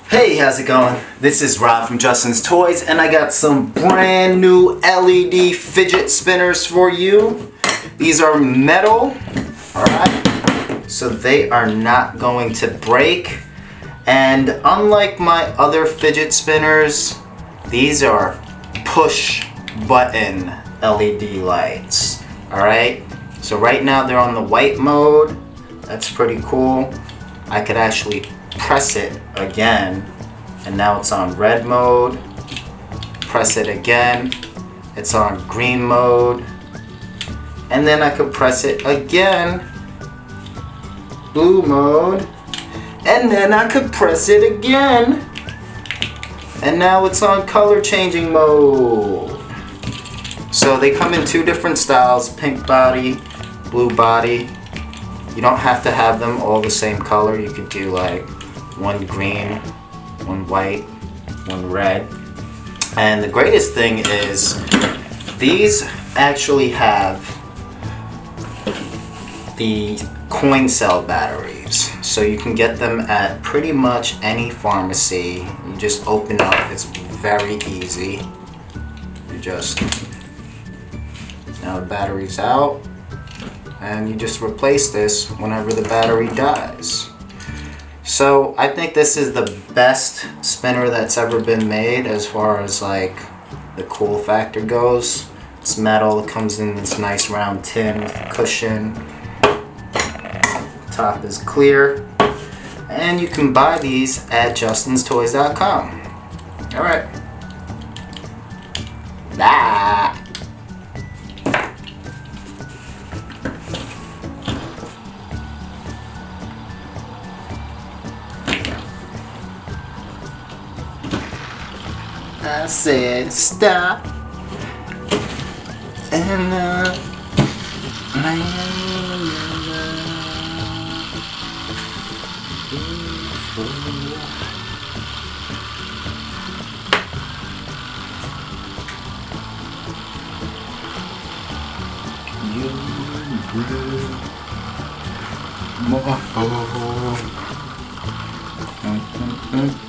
Hey, how's it going? This is Rob from Justin's Toys, and I got some brand new LED fidget spinners for you. These are metal, alright? So they are not going to break. And unlike my other fidget spinners, these are push button LED lights, alright? So right now they're on the white mode. That's pretty cool. I could actually press it again and now it's on red mode. Press it again, it's on green mode, and then I could press it again, blue mode, and then I could press it again and now it's on color changing mode. So they come in two different styles, pink body, blue body. You don't have to have them all the same color. You could do like one green, one white, one red. And the greatest thing is these actually have the coin cell batteries. So you can get them at pretty much any pharmacy. You just open up, it's very easy. You just, now the battery's out, and you just replace this whenever the battery dies. So I think this is the best spinner that's ever been made as far as like the cool factor goes. It's metal, it comes in this nice round tin with a cushion. Top is clear. And you can buy these at justinstoys.com. Alright. Bye. I said stop, and you